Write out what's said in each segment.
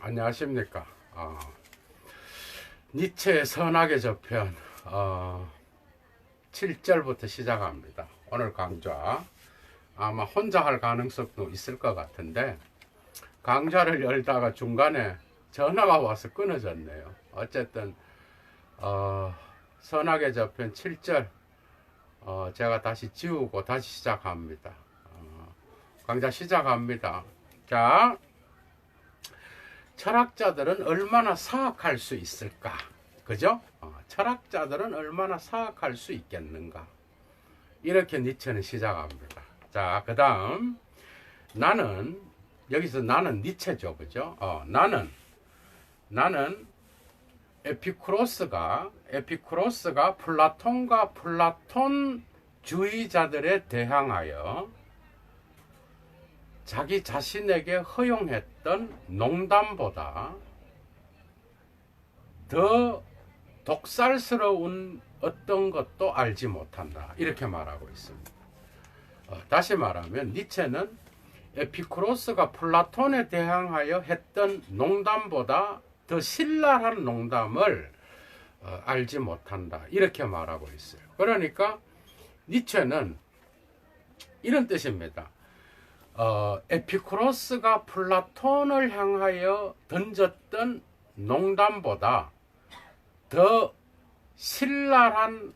안녕하십니까. 니체의 선악의 저편 7절부터 시작합니다. 오늘 강좌 아마 혼자 할 가능성도 있을 것 같은데 강좌를 열다가 중간에 전화가 와서 끊어졌네요. 어쨌든 선악의 저편 7절 제가 다시 지우고 다시 시작합니다. 강좌 시작합니다. 자, 철학자들은 얼마나 사악할 수 있을까? 그죠? 철학자들은 얼마나 사악할 수 있겠는가? 이렇게 니체는 시작합니다. 자, 그 다음 나는 여기서 나는 니체죠, 그죠? 나는 에피쿠로스가 플라톤과 플라톤주의자들에 대항하여 자기 자신에게 허용했던 농담보다 더 독살스러운 어떤 것도 알지 못한다. 이렇게 말하고 있습니다. 다시 말하면 니체는 에피쿠로스가 플라톤에 대항하여 했던 농담보다 더 신랄한 농담을 알지 못한다. 이렇게 말하고 있어요. 그러니까 니체는 이런 뜻입니다. 에피쿠로스가 플라톤을 향하여 던졌던 농담보다 더 신랄한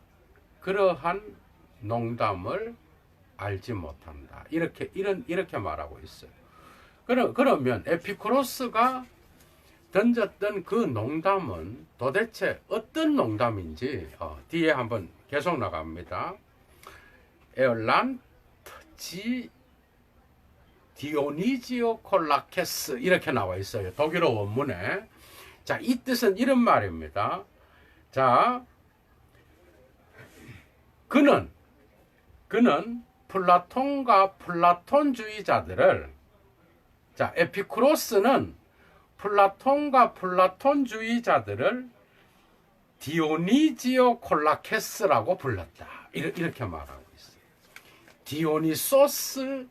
그러한 농담을 알지 못한다. 이렇게 말하고 있어요. 그러면 에피쿠로스가 던졌던 그 농담은 도대체 어떤 농담인지 뒤에 한번 계속 나갑니다. 에올란트지 디오니지오 콜라케스 이렇게 나와 있어요. 독일어 원문에. 자, 이 뜻은 이런 말입니다. 자, 그는 플라톤과 플라톤주의자들을, 자, 에피쿠로스는 플라톤과 플라톤주의자들을 디오니지오 콜라케스라고 불렀다. 이렇게 말하고 있어요. 디오니소스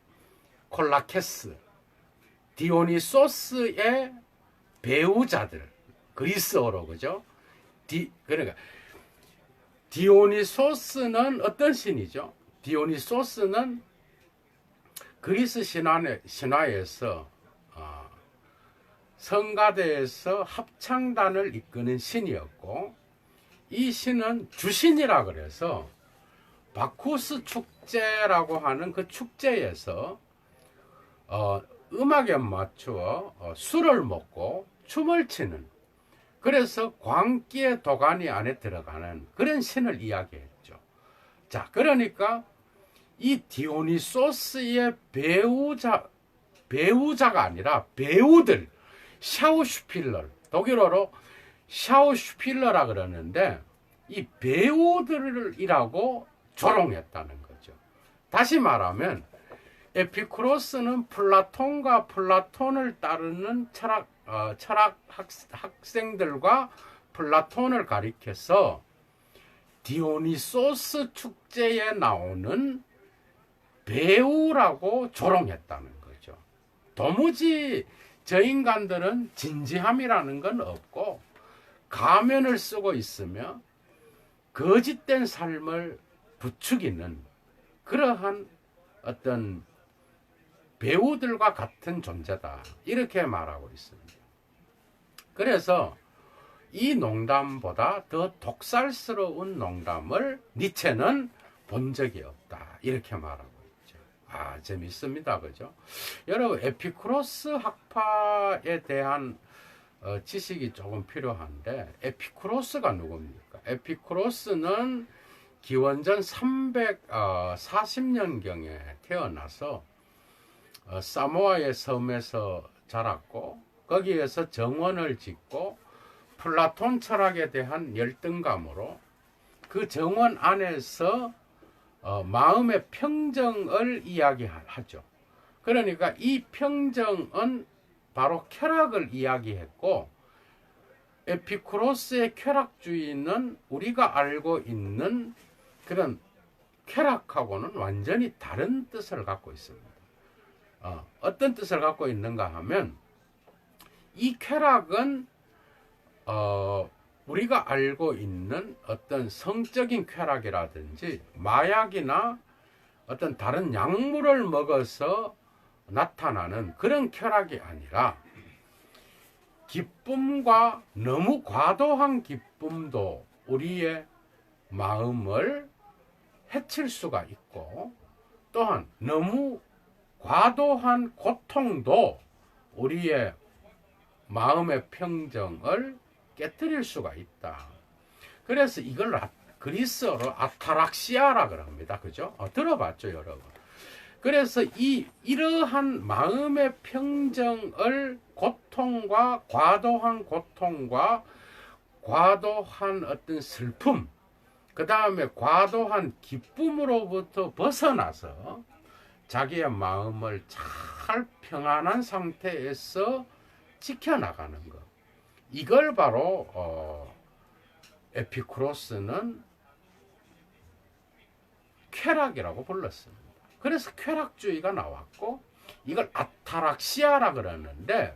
콜라케스, 디오니소스의 배우자들, 그리스어로, 그죠? 그러니까 디오니소스는 어떤 신이죠? 디오니소스는 그리스 신화에서 성가대에서 합창단을 이끄는 신이었고, 이 신은 주신이라 그래서 바쿠스 축제라고 하는 그 축제에서 음악에 맞추어 술을 먹고 춤을 추는, 그래서 광기의 도가니 안에 들어가는 그런 신을 이야기했죠. 자, 그러니까 이 디오니소스의 배우자가 아니라 배우들, 샤우슈필러, 독일어로 샤우슈필러라 그러는데 이 배우들이라고 조롱했다는 거죠. 다시 말하면 에피쿠로스는 플라톤과 플라톤을 따르는 철학 학생들과 플라톤을 가리켜서 디오니소스 축제에 나오는 배우라고 조롱했다는 거죠. 도무지 저 인간들은 진지함이라는 건 없고 가면을 쓰고 있으며 거짓된 삶을 부추기는 그러한 어떤 배우들과 같은 존재다. 이렇게 말하고 있습니다. 그래서 이 농담보다 더 독살스러운 농담을 니체는 본 적이 없다. 이렇게 말하고 있죠. 재밌습니다. 그죠? 여러분, 에피쿠로스 학파에 대한 지식이 조금 필요한데, 에피쿠로스가 누굽니까? 에피쿠로스는 기원전 340년경에 태어나서 사모아의 섬에서 자랐고, 거기에서 정원을 짓고 플라톤 철학에 대한 열등감으로 그 정원 안에서 마음의 평정을 이야기하죠. 그러니까 이 평정은 바로 쾌락을 이야기했고, 에피쿠로스의 쾌락주의는 우리가 알고 있는 그런 쾌락하고는 완전히 다른 뜻을 갖고 있습니다. 어떤 뜻을 갖고 있는가 하면 이 쾌락은 우리가 알고 있는 어떤 성적인 쾌락이라든지 마약이나 어떤 다른 약물을 먹어서 나타나는 그런 쾌락이 아니라, 기쁨과 너무 과도한 기쁨도 우리의 마음을 해칠 수가 있고, 또한 너무 과도한 고통도 우리의 마음의 평정을 깨뜨릴 수가 있다. 그래서 이걸 그리스어로 아타락시아라 그럽니다. 그죠? 들어봤죠, 여러분? 그래서 이러한 마음의 평정을 과도한 고통과 과도한 어떤 슬픔, 그 다음에 과도한 기쁨으로부터 벗어나서 자기의 마음을 잘 평안한 상태에서 지켜나가는 것. 이걸 바로 에피쿠로스는 쾌락이라고 불렀습니다. 그래서 쾌락주의가 나왔고, 이걸 아타락시아라 그러는데,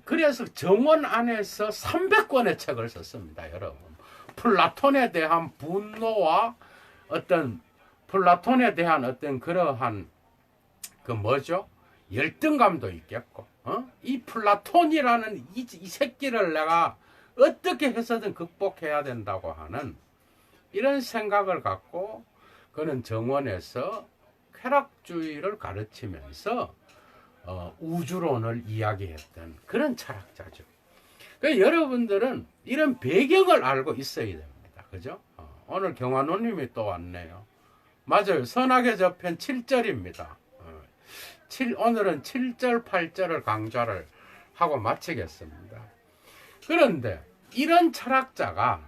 그래서 정원 안에서 300권의 책을 썼습니다, 여러분. 플라톤에 대한 분노와 플라톤에 대한 어떤 그러한 열등감도 있겠고, 이 플라톤이라는 이 새끼를 내가 어떻게 해서든 극복해야 된다고 하는 이런 생각을 갖고 그는 정원에서 쾌락주의를 가르치면서 우주론을 이야기했던 그런 철학자죠. 그러니까 여러분들은 이런 배경을 알고 있어야 됩니다. 그죠? 오늘 경환호님이 또 왔네요. 맞아요. 선악의 저편 7절입니다. 오늘은 7절, 8절을 강좌를 하고 마치겠습니다. 그런데 이런 철학자가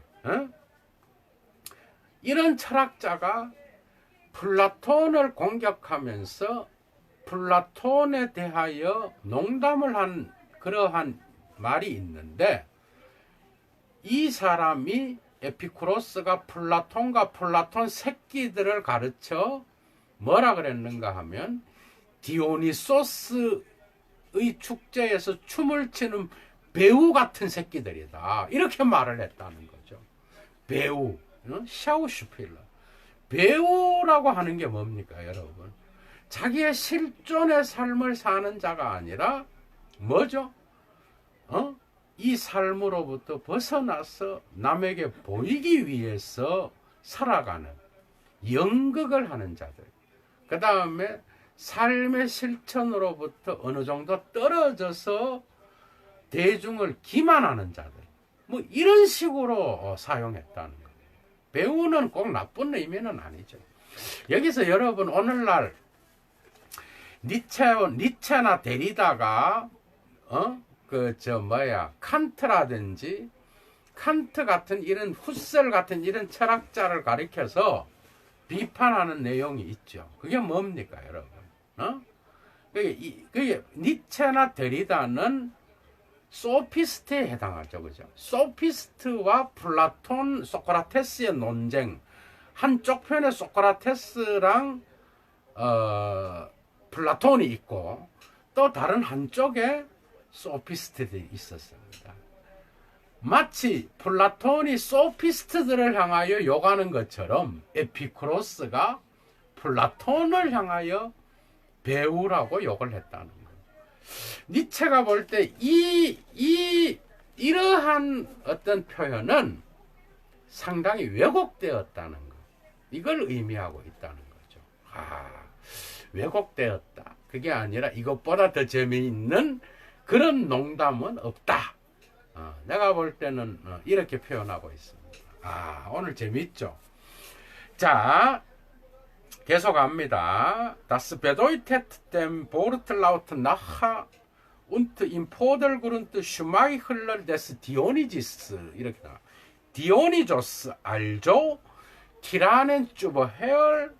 플라톤을 공격하면서 플라톤에 대하여 농담을 한 그러한 말이 있는데, 이 사람이 에피쿠로스가 플라톤과 플라톤 새끼들을 가르쳐 뭐라 그랬는가 하면, 디오니소스의 축제에서 춤을 추는 배우 같은 새끼들이다, 이렇게 말을 했다는 거죠. 배우, 샤우슈필러. 배우라고 하는 게 뭡니까, 여러분? 자기의 실존의 삶을 사는 자가 아니라 뭐죠? 이 삶으로부터 벗어나서 남에게 보이기 위해서 살아가는 연극을 하는 자들. 그 다음에 삶의 실천으로부터 어느 정도 떨어져서 대중을 기만하는 자들. 뭐 이런 식으로 사용했다는 거예요. 배우는 꼭 나쁜 의미는 아니죠. 여기서 여러분 오늘날 니체나 데리다가 칸트라든지 칸트 같은 이런 후셀 같은 이런 철학자를 가리켜서 비판하는 내용이 있죠. 그게 뭡니까, 여러분? 그게 니체나 데리다는 소피스트에 해당하죠. 그죠? 소피스트와 플라톤, 소크라테스의 논쟁. 한쪽 편에 소크라테스랑 플라톤이 있고, 또 다른 한쪽에 소피스트들이 있었습니다. 마치 플라톤이 소피스트들을 향하여 욕하는 것처럼 에피쿠로스가 플라톤을 향하여 배우라고 욕을 했다는 거예요. 니체가 볼 때 이러한 어떤 표현은 상당히 왜곡되었다는 것, 이걸 의미하고 있다는 거죠. 왜곡되었다. 그게 아니라 이것보다 더 재미있는 그런 농담은 없다. 내가 볼 때는 이렇게 표현하고 있습니다. 오늘 재미있죠? 자, 계속합니다. Das bedeutet dem Wortlaut nachher und im Vordergrund Schmeichler des Dionysus. 이렇게 나와. 디오니조스 알죠? 티라넨 쭈버헤얼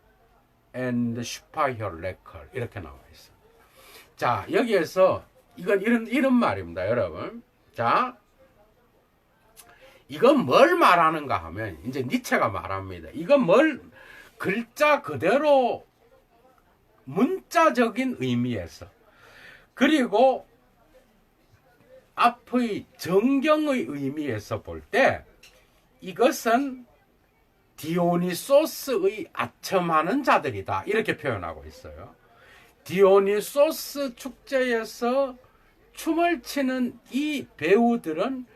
and 슈파이어레컬 이렇게 나와 있어. 자, 여기에서 이건 이런 말입니다, 여러분. 자, 이건 뭘 말하는가 하면 이제 니체가 말합니다. 이건 글자 그대로 문자적인 의미에서, 그리고 앞의 정경의 의미에서 볼 때 이것은 디오니소스의 아첨하는 자들이다 이렇게 표현하고 있어요. 디오니소스 축제에서 춤을 추는 이 배우들은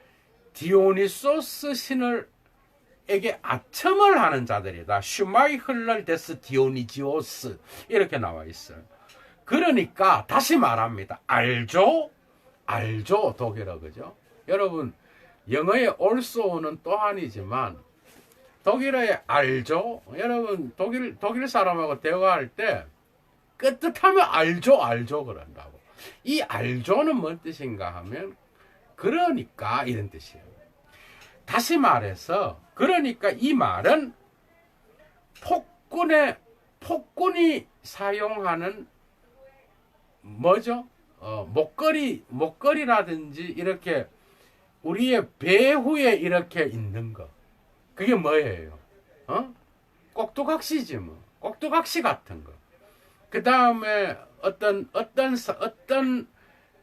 디오니소스 신을에게 아첨을 하는 자들이다. 슈마이흘러 데스 디오니지오스 이렇게 나와 있어요. 그러니까 다시 말합니다. 알죠? 알죠? 독일어 그죠? 여러분 영어의 also는 또한이지만 독일어의 알죠? 여러분 독일 사람하고 대화할 때 끄뜻하면 알죠? 알죠? 그런다고. 이 알죠는 뭔 뜻인가 하면 그러니까 이런 뜻이에요. 다시 말해서 그러니까 이 말은 폭군이 사용하는 뭐죠? 목걸이라든지 이렇게 우리의 배후에 이렇게 있는 거. 그게 뭐예요? 꼭두각시지 뭐. 꼭두각시 같은 거. 그 다음에 어떤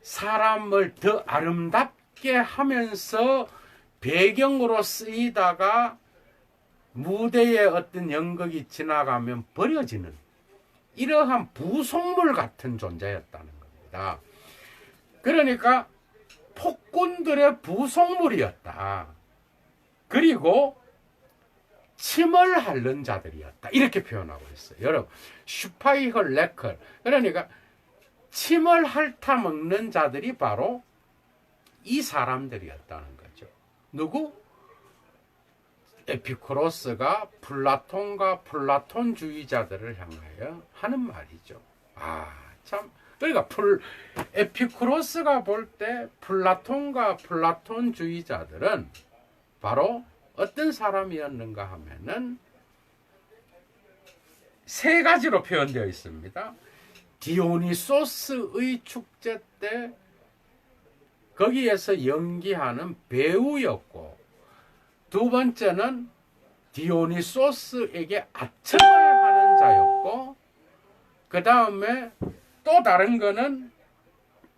사람을 더 아름답게 하면서 배경으로 쓰이다가 무대에 어떤 연극이 지나가면 버려지는 이러한 부속물 같은 존재였다는 겁니다. 그러니까 폭군들의 부속물이었다. 그리고 침을 핥는 자들이었다. 이렇게 표현하고 있어요. 여러분, 슈파이헐 레컬. 그러니까 침을 핥아 먹는 자들이 바로 이 사람들이었다는 거죠. 누구? 에피쿠로스가 플라톤과 플라톤주의자들을 향하여 하는 말이죠. 참. 그러니까 에피쿠로스가 볼 때 플라톤과 플라톤주의자들은 바로 어떤 사람이었는가 하면은 세 가지로 표현되어 있습니다. 디오니소스의 축제 때 거기에서 연기하는 배우였고, 두 번째는 디오니소스에게 아첨을 하는 자였고, 그 다음에 또 다른 거는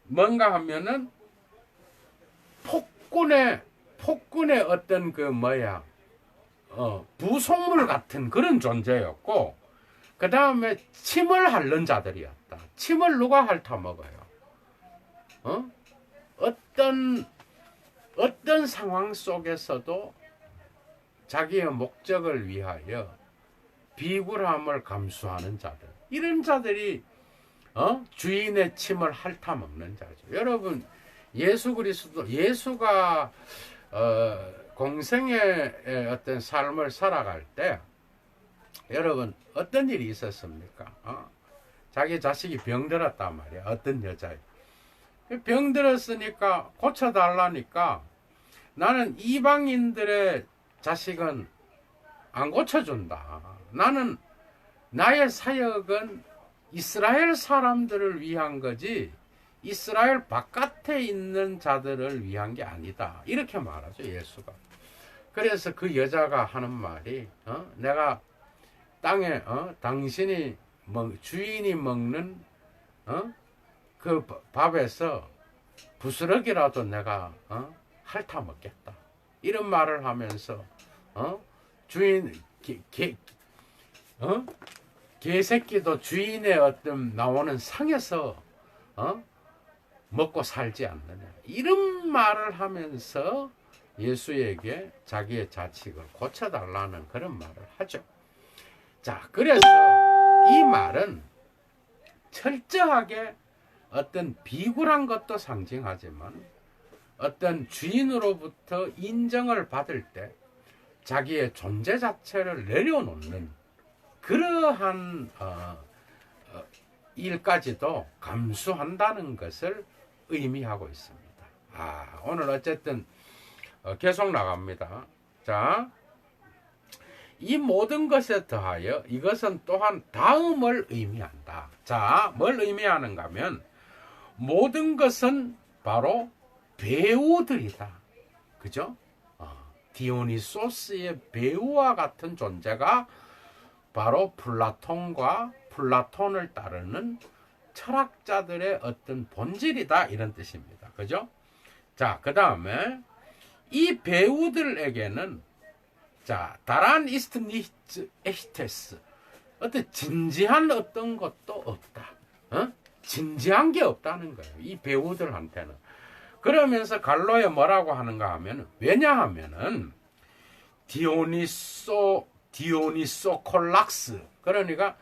뭔가 하면은 폭군의 어떤 부속물 같은 그런 존재였고, 그 다음에 침을 핥는 자들이었다. 침을 누가 핥아 먹어요? 어떤 상황 속에서도 자기의 목적을 위하여 비굴함을 감수하는 자들, 이런 자들이 주인의 침을 핥아 먹는 자죠. 여러분, 예수 그리스도, 예수가 공생의 어떤 삶을 살아갈 때 여러분 어떤 일이 있었습니까? 자기 자식이 병들었단 말이야. 어떤 여자애 병들었으니까 고쳐달라니까 나는 이방인들의 자식은 안 고쳐준다. 나는 나의 사역은 이스라엘 사람들을 위한 거지 이스라엘 바깥에 있는 자들을 위한 게 아니다. 이렇게 말하죠, 예수가. 그래서 그 여자가 하는 말이 내가 땅에 당신이 주인이 먹는 그 밥에서 부스러기라도 내가 핥아 먹겠다. 이런 말을 하면서 주인 개새끼도 주인의 어떤 나오는 상에서 먹고 살지 않느냐. 이런 말을 하면서 예수에게 자기의 자식을 고쳐달라는 그런 말을 하죠. 자, 그래서 이 말은 철저하게 어떤 비굴한 것도 상징하지만 어떤 주인으로부터 인정을 받을 때 자기의 존재 자체를 내려놓는 그러한 일까지도 감수한다는 것을 의미하고 있습니다. 오늘 어쨌든 계속 나갑니다. 자, 이 모든 것에 더하여 이것은 또한 다음을 의미한다. 자, 뭘 의미하는가 하면 모든 것은 바로 배우들이다. 그죠? 디오니소스의 배우와 같은 존재가 바로 플라톤과 플라톤을 따르는 철학자들의 어떤 본질이다. 이런 뜻입니다. 그죠? 자, 그 다음에 이 배우들에게는 자, 다란 이스트 니츠 에히테스 어떤 진지한 어떤 것도 없다. 진지한 게 없다는 거예요. 이 배우들한테는. 그러면서 갈로에 뭐라고 하는가 하면, 왜냐하면은 디오니소콜락스, 그러니까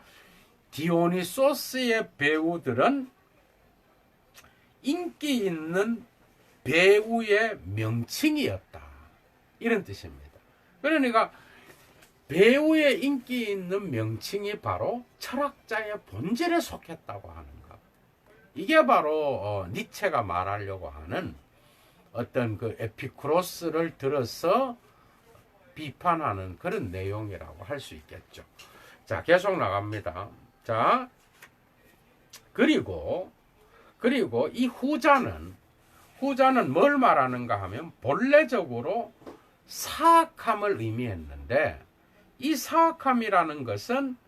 디오니소스의 배우들은 인기 있는 배우의 명칭이었다, 이런 뜻입니다. 그러니까 배우의 인기 있는 명칭이 바로 철학자의 본질에 속했다고 하는 것. 이게 바로 니체가 말하려고 하는 어떤 그 에피쿠로스를 들어서 비판하는 그런 내용이라고 할 수 있겠죠. 자, 계속 나갑니다. 자, 그리고 이 후자는 뭘 말하는가 하면 본래적으로 사악함을 의미했는데, 이 사악함이라는 것은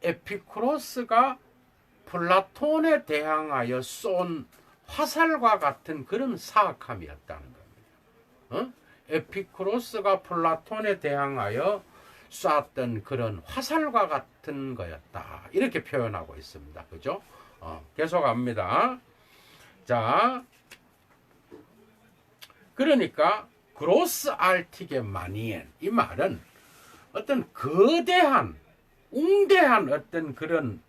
에피쿠로스가 플라톤에 대항하여 쏜 화살과 같은 그런 사악함이었다는 겁니다. 에피쿠로스가 플라톤에 대항하여 쐈던 그런 화살과 같은 거였다, 이렇게 표현하고 있습니다. 그죠? 계속 갑니다. 자, 그러니까 그로스 알틱의 마니엔, 이 말은 어떤 거대한 웅대한 어떤 그런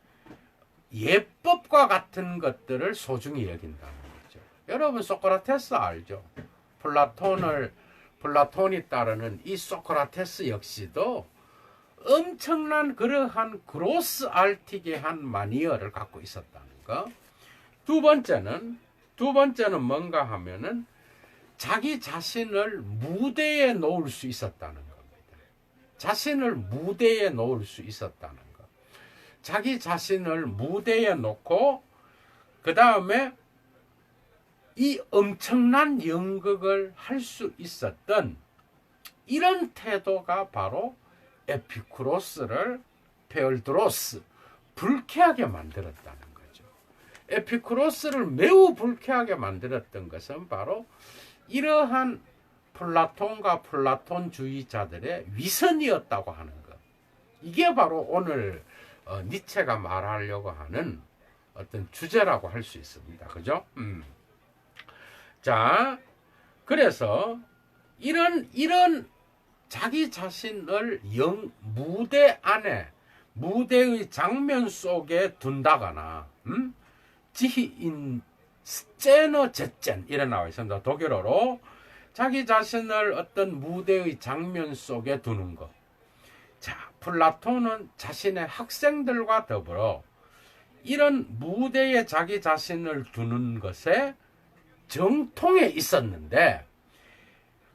예법과 같은 것들을 소중히 여긴다는 거죠. 여러분 소크라테스 알죠? 플라톤이 따르는 이 소크라테스 역시도 엄청난 그러한 그로스 알틱한 마니어를 갖고 있었다는 거. 두 번째는 뭔가 하면은 자기 자신을 무대에 놓을 수 있었다는 겁니다. 자신을 무대에 놓을 수 있었다는 것. 자기 자신을 무대에 놓고 그 다음에 이 엄청난 연극을 할 수 있었던 이런 태도가 바로 에피쿠로스를 페올드로스, 불쾌하게 만들었다는 거죠. 에피쿠로스를 매우 불쾌하게 만들었던 것은 바로 이러한 플라톤과 플라톤주의자들의 위선이었다고 하는 것. 이게 바로 오늘 니체가 말하려고 하는 어떤 주제라고 할 수 있습니다. 그죠? 자, 그래서 이런 자기 자신을 무대 안에, 무대의 장면 속에 둔다거나, 지인 스제너 제젠 이런 나와 있습니다. 독일어로 자기 자신을 어떤 무대의 장면 속에 두는 것. 자, 플라톤은 자신의 학생들과 더불어 이런 무대에 자기 자신을 두는 것에 정통해 있었는데,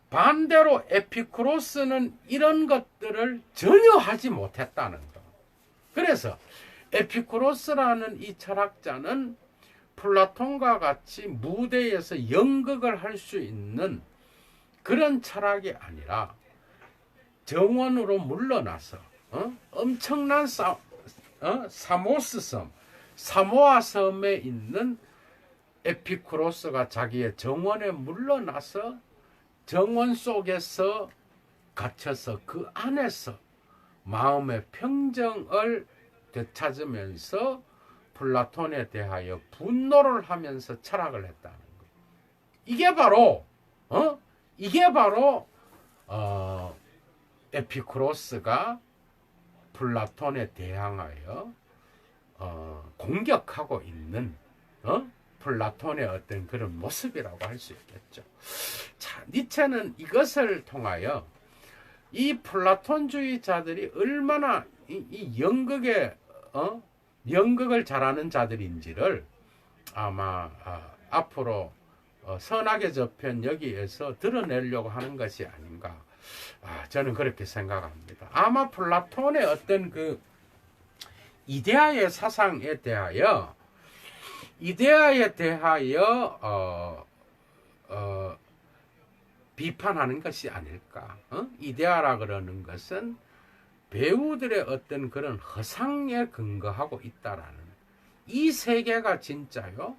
반대로 에피쿠로스는 이런 것들을 전혀 하지 못했다는 것. 그래서 에피쿠로스라는 이 철학자는 플라톤과 같이 무대에서 연극을 할 수 있는 그런 철학이 아니라 정원으로 물러나서 엄청난 사모스 섬, 사모아 섬에 있는 에피쿠로스가 자기의 정원에 물러나서 정원 속에서 갇혀서 그 안에서 마음의 평정을 되찾으면서 플라톤에 대하여 분노를 하면서 철학을 했다는 거예요. 이게 바로 에피쿠로스가 플라톤에 대항하여 공격하고 있는 플라톤의 어떤 그런 모습이라고 할 수 있겠죠. 자, 니체는 이것을 통하여 이 플라톤주의자들이 얼마나 이 연극을 잘하는 자들인지를 아마 앞으로 선악의 저편 여기에서 드러내려고 하는 것이 아닌가, 저는 그렇게 생각합니다. 아마 플라톤의 어떤 그 이데아의 사상에 대하여 비판하는 것이 아닐까. 이데아라 그러는 것은 배우들의 어떤 그런 허상에 근거하고 있다라는, 이 세계가 진짜요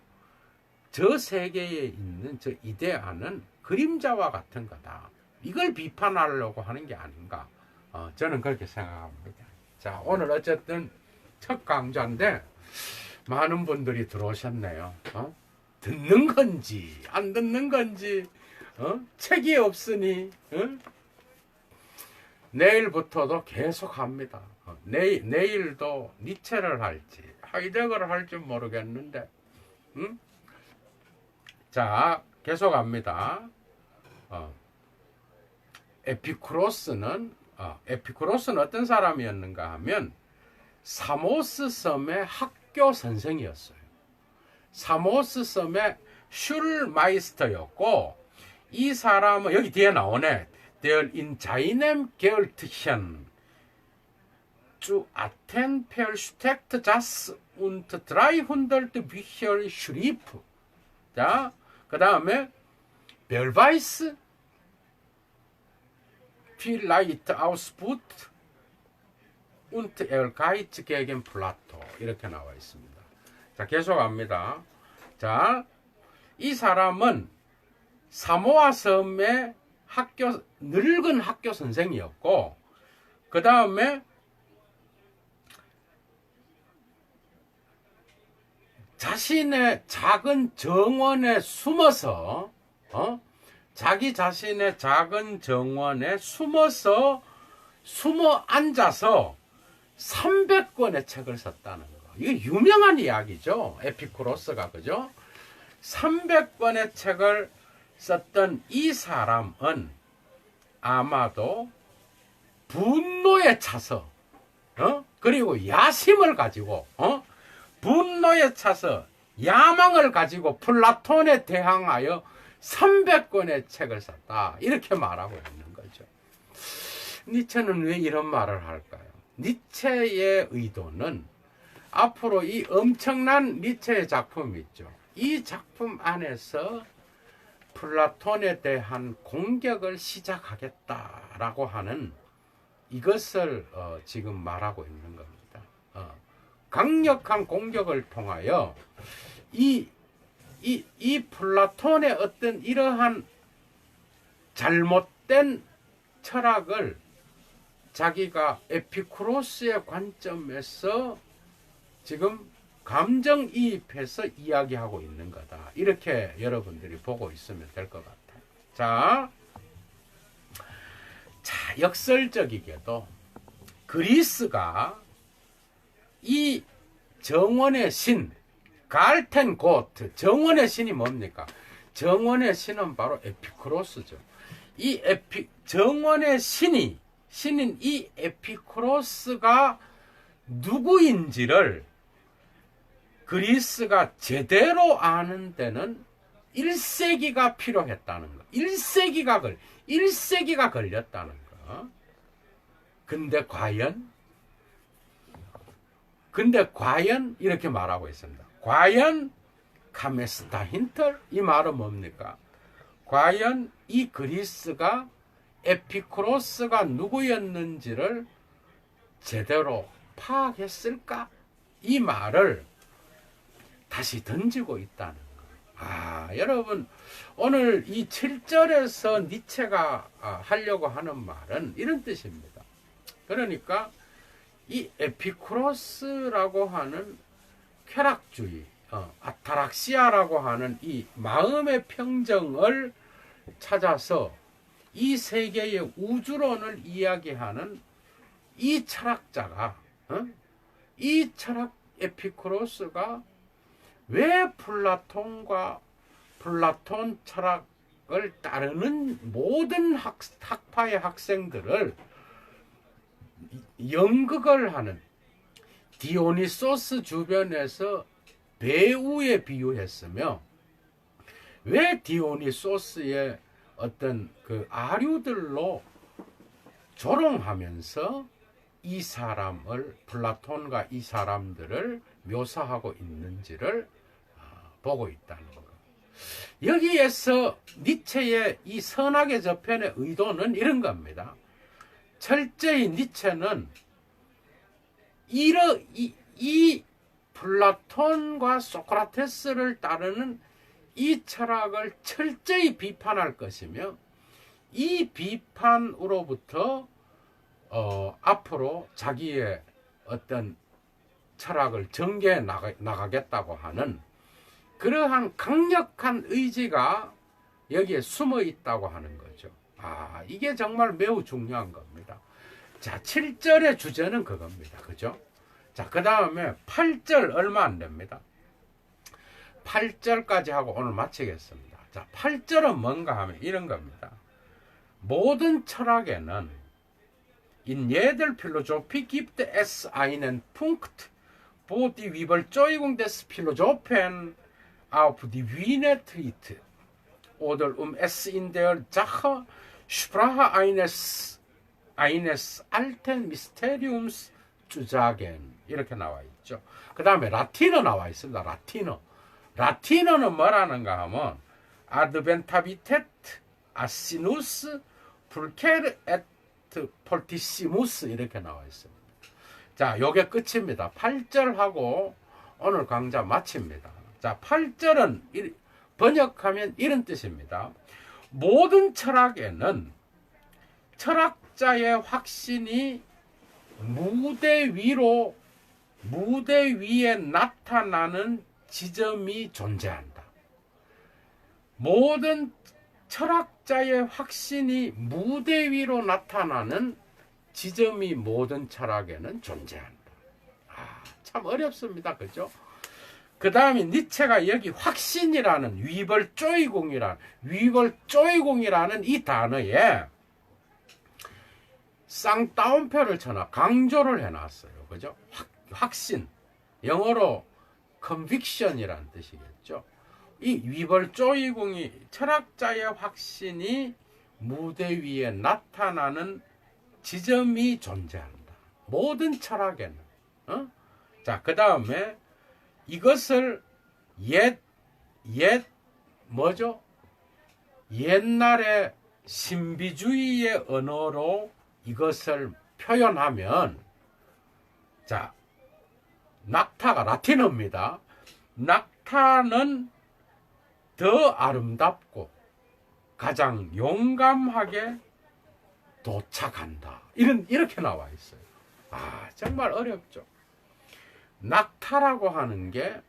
저 세계에 있는 저 이데아는 그림자와 같은 거다. 이걸 비판하려고 하는 게 아닌가. 저는 그렇게 생각합니다. 자, 오늘 어쨌든 첫 강좌인데 많은 분들이 들어오셨네요. 듣는 건지 안 듣는 건지 책이 없으니 내일부터도 계속 합니다. 내일도 니체를 할지 하이데거를 할지 모르겠는데 자, 계속 합니다. 에피쿠로스는 어떤 사람이었는가 하면 사모스 섬의 학교 선생이었어요. 사모스 섬의 슐마이스터였고, 이 사람은 여기 뒤에 나오네. Der in seinem Geldchen zu Athen versteckt das und 300 Bücher schrieb. 자, 그 다음에 Wer weiß vielleicht Ausbut und Ehrgeiz gegen Plato. 이렇게 나와 있습니다. 자, 계속합니다. 자, 이 사람은 사모아 섬의 늙은 학교 선생이었고, 그 다음에 자신의 작은 정원에 숨어서, 자기 자신의 작은 정원에 숨어 앉아서 300권의 책을 썼다는 거. 이게 유명한 이야기죠. 에피쿠로스가, 그죠? 300권의 책을 썼던 이 사람은 아마도 분노에 차서, 그리고 야심을 가지고, 분노에 차서 야망을 가지고 플라톤에 대항하여 300권의 책을 썼다. 이렇게 말하고 있는 거죠. 니체는 왜 이런 말을 할까요? 니체의 의도는 앞으로 이 엄청난 니체의 작품이 있죠. 이 작품 안에서 플라톤에 대한 공격을 시작하겠다라고 하는 이것을 지금 말하고 있는 겁니다. 강력한 공격을 통하여 이 플라톤의 어떤 이러한 잘못된 철학을 자기가 에피쿠로스의 관점에서 지금 감정이입해서 이야기하고 있는 거다. 이렇게 여러분들이 보고 있으면 될 것 같아요. 자, 역설적이게도 그리스가 이 정원의 신, 갈텐 고트, 정원의 신이 뭡니까? 정원의 신은 바로 에피쿠로스죠. 정원의 신인 이 에피쿠로스가 누구인지를 그리스가 제대로 아는 데는 1세기가 필요했다는 거. 1세기가 걸렸다는 거. 근데 과연 이렇게 말하고 있습니다. 과연 카메스타 힌털? 이 말은 뭡니까? 과연 이 그리스가 에피쿠로스가 누구였는지를 제대로 파악했을까? 이 말을 다시 던지고 있다는 거. 여러분, 오늘 이 7절에서 니체가 하려고 하는 말은 이런 뜻입니다. 그러니까 이 에피쿠로스라고 하는 쾌락주의, 아타락시아라고 하는 이 마음의 평정을 찾아서 이 세계의 우주론을 이야기하는 이 철학자가, 이 철학 에피쿠로스가 왜 플라톤 철학을 따르는 모든 학파의 학생들을 연극을 하는 디오니소스 주변에서 배우에 비유했으며, 왜 디오니소스의 어떤 그 아류들로 조롱하면서 이 사람을, 플라톤과 이 사람들을 묘사하고 있는지를 보고 있다는 거. 여기에서 니체의 이 선악의 저편의 의도는 이런 겁니다. 철저히 니체는 이 플라톤과 소크라테스를 따르는 이 철학을 철저히 비판할 것이며 이 비판으로부터 앞으로 자기의 어떤 철학을 전개해 나가겠다고 하는 그러한 강력한 의지가 여기에 숨어 있다고 하는 거죠. 이게 정말 매우 중요한 겁니다. 자, 7절의 주제는 그겁니다. 그죠? 자, 그 다음에 8절 얼마 안 됩니다. 8절까지 하고 오늘 마치겠습니다. 자, 8절은 뭔가 하면 이런 겁니다. 모든 철학에는 in jeder Philosophie gibt es einen Punkt, wo die Überzeugung des Philosophen auf die Bühne tritt, oder es in der Sache Sprache eines alten Mysteriums zu sagen. 이렇게 나와 있죠. 그 다음에 라틴어 나와 있습니다. 라틴어는 뭐라는가 하면 Adventavitet Asinus Pulcher et Fortissimus 이렇게 나와 있습니다. 자, 요게 끝입니다. 8절하고 오늘 강좌 마칩니다. 자, 8절은 번역하면 이런 뜻입니다. 모든 철학에는 철학자의 확신이 무대 위에 나타나는 지점이 존재한다. 모든 철학자의 확신이 무대 위로 나타나는 지점이 모든 철학에는 존재한다. 참 어렵습니다. 그죠? 그 다음에 니체가 여기 확신이라는 위벌조이공이라는 이 단어에 쌍따옴표를 쳐놔 강조를 해놨어요. 그죠? 확신. 영어로 conviction이라는 뜻이겠죠. 이 위벌조이공이 철학자의 확신이 무대 위에 나타나는 지점이 존재한다. 모든 철학에는. 자, 그 다음에 이것을 옛날의 신비주의의 언어로 이것을 표현하면, 자, 낙타가 라틴어입니다. 낙타는 더 아름답고 가장 용감하게 도착한다. 이렇게 나와 있어요. 정말 어렵죠. 낙타라고 하는 게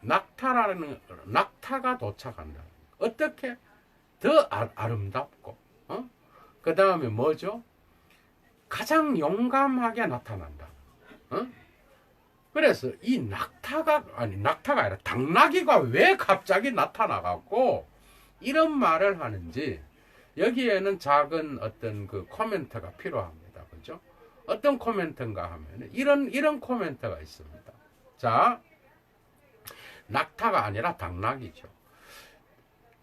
낙타가 도착한다. 어떻게 더 아름답고, 그 다음에 뭐죠? 가장 용감하게 나타난다. 그래서 이 낙타가 아니라 당나귀가 왜 갑자기 나타나갖고 이런 말을 하는지 여기에는 작은 어떤 그 코멘트가 필요합니다. 그죠? 어떤 코멘트인가 하면 이런 코멘트가 있습니다. 자, 낙타가 아니라 당나귀죠.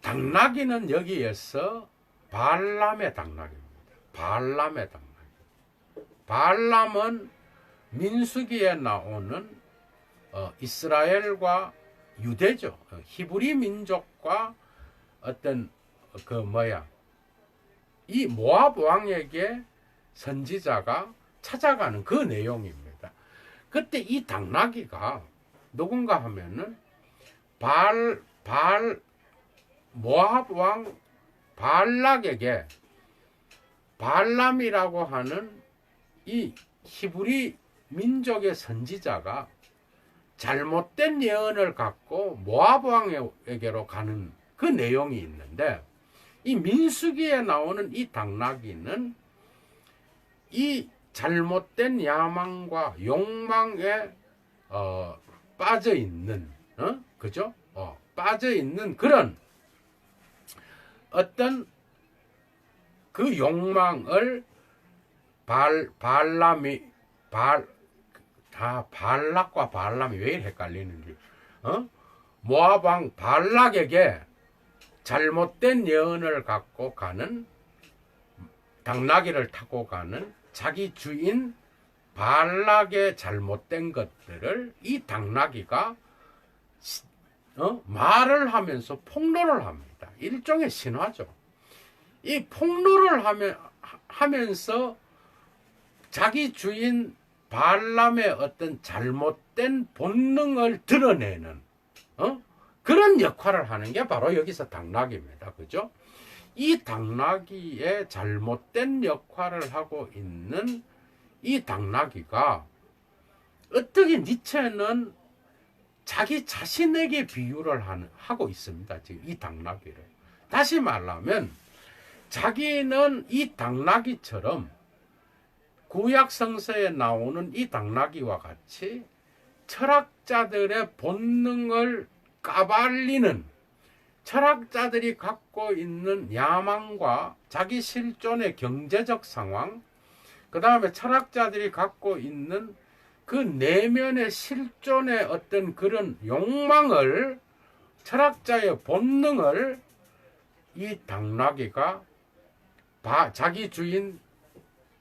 당나귀는 여기에서 발람의 당나귀입니다. 발람의 당나귀. 발람은 민수기에 나오는 이스라엘과 유대죠. 히브리 민족과 어떤 이 모압 왕에게 선지자가 찾아가는 그 내용입니다. 그때 이 당나귀가 누군가 하면은 모압 왕 발락에게 발람이라고 하는 이 히브리 민족의 선지자가 잘못된 예언을 갖고 모압 왕에게로 가는 그 내용이 있는데, 이 민수기에 나오는 이 당나귀는 이 잘못된 야망과 욕망에 빠져 있는, 그죠? 빠져 있는 그런 어떤 그 욕망을 발락과 발람이 왜 이렇게 헷갈리는지, 모압 왕 발락에게 잘못된 예언을 갖고 가는, 당나귀를 타고 가는 자기 주인 발락의 잘못된 것들을 이 당나귀가 말을 하면서 폭로를 합니다. 일종의 신화죠. 이 폭로를 하면서 자기 주인 발람의 어떤 잘못된 본능을 드러내는 그런 역할을 하는 게 바로 여기서 당나귀입니다. 그죠? 이 당나귀의 잘못된 역할을 하고 있는 이 당나귀가 어떻게 니체는 자기 자신에게 비유를 하고 있습니다. 지금 이 당나귀를. 다시 말하면 자기는 이 당나귀처럼 구약 성서에 나오는 이 당나귀와 같이 철학자들의 본능을 까발리는, 철학자들이 갖고 있는 야망과 자기 실존의 경제적 상황, 그 다음에 철학자들이 갖고 있는 그 내면의 실존의 어떤 그런 욕망을, 철학자의 본능을 이 당나귀가 자기 주인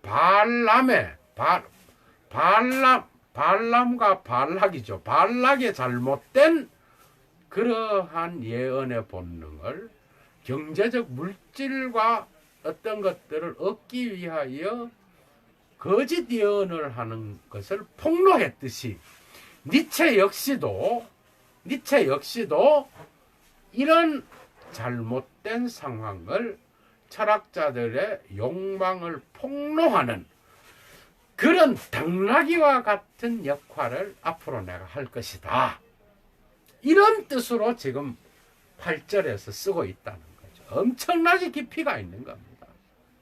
발람과 발락이죠. 발락의 잘못된 그러한 예언의 본능을, 경제적 물질과 어떤 것들을 얻기 위하여 거짓 예언을 하는 것을 폭로했듯이 니체 역시도 이런 잘못된 상황을, 철학자들의 욕망을 폭로하는 그런 당나귀와 같은 역할을 앞으로 내가 할 것이다. 이런 뜻으로 지금 8절에서 쓰고 있다는 거죠. 엄청나게 깊이가 있는 겁니다.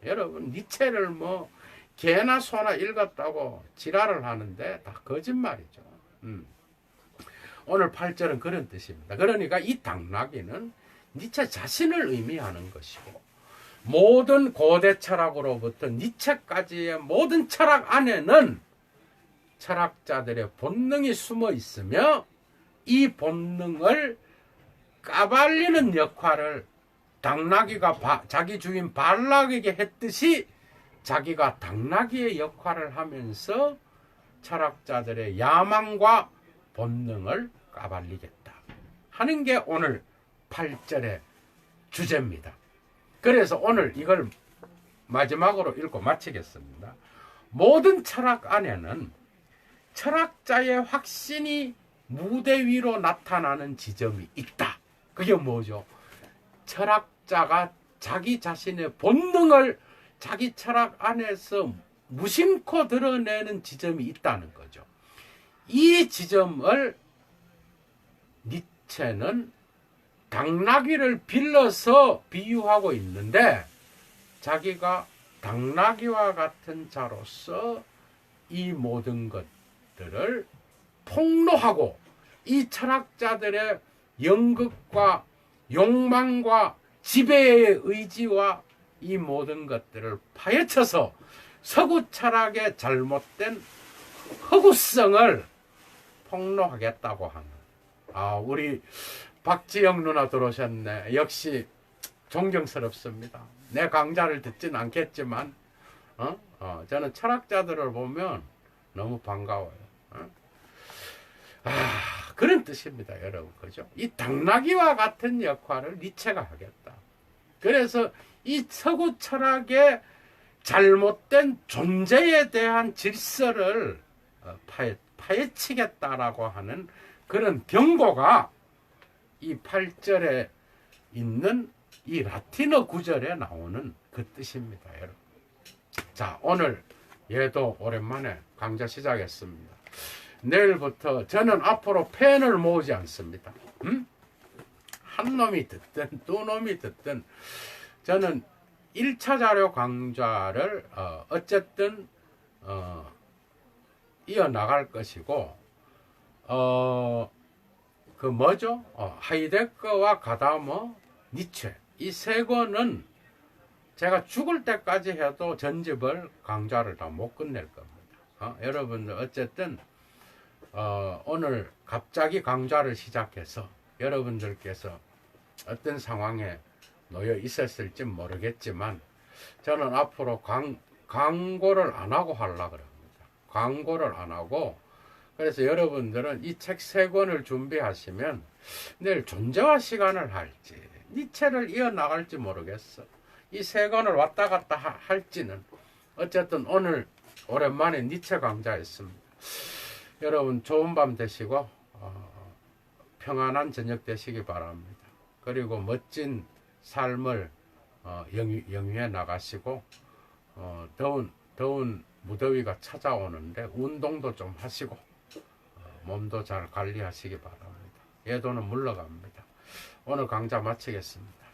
여러분, 니체를 뭐 개나 소나 읽었다고 지랄을 하는데 다 거짓말이죠. 오늘 8절은 그런 뜻입니다. 그러니까 이 당나귀는 니체 자신을 의미하는 것이고, 모든 고대 철학으로부터 니체까지의 모든 철학 안에는 철학자들의 본능이 숨어 있으며, 이 본능을 까발리는 역할을 당나귀가 자기 주인 발락에게 했듯이 자기가 당나귀의 역할을 하면서 철학자들의 야망과 본능을 까발리겠다 하는 게 오늘 8절의 주제입니다. 그래서 오늘 이걸 마지막으로 읽고 마치겠습니다. 모든 철학 안에는 철학자의 확신이 무대 위로 나타나는 지점이 있다. 그게 뭐죠? 철학자가 자기 자신의 본능을 자기 철학 안에서 무심코 드러내는 지점이 있다는 거죠. 이 지점을 니체는 당나귀를 빌려서 비유하고 있는데, 자기가 당나귀와 같은 자로서 이 모든 것들을 폭로하고 이 철학자들의 연극과 욕망과 지배의 의지와 이 모든 것들을 파헤쳐서 서구 철학의 잘못된 허구성을 폭로하겠다고 하는, 우리 박지영 누나 들어오셨네. 역시 존경스럽습니다. 내 강좌를 듣진 않겠지만 저는 철학자들을 보면 너무 반가워요. 그런 뜻입니다, 여러분. 그죠? 이 당나귀와 같은 역할을 니체가 하겠다. 그래서 이 서구 철학의 잘못된 존재에 대한 질서를 파헤치겠다라고 하는 그런 경고가 이 8절에 있는 이 라틴어 구절에 나오는 그 뜻입니다, 여러분. 자, 오늘 얘도 오랜만에 강좌 시작했습니다. 내일부터 저는 앞으로 펜을 모으지 않습니다. 한 놈이 듣든 두 놈이 듣든 저는 1차 자료 강좌를 어쨌든 이어나갈 것이고, 그 뭐죠? 하이데거와 가다머, 니체, 이 세 권은 제가 죽을 때까지 해도 전집을 강좌를 다 못 끝낼 겁니다. 여러분들 어쨌든 오늘 갑자기 강좌를 시작해서 여러분들께서 어떤 상황에 놓여 있었을지 모르겠지만 저는 앞으로 광고를 안 하고 하려고 그럽니다. 광고를 안 하고, 그래서 여러분들은 이 책 3권을 준비하시면 내일 존재와 시간을 할지 니체를 이어나갈지 모르겠어. 이 3권을 왔다 갔다 할지는 어쨌든 오늘 오랜만에 니체 강좌였습니다. 여러분 좋은 밤 되시고 평안한 저녁 되시기 바랍니다. 그리고 멋진 삶을 영위해 나가시고 더운 무더위가 찾아오는데 운동도 좀 하시고 몸도 잘 관리하시기 바랍니다. 예도는 물러갑니다. 오늘 강좌 마치겠습니다.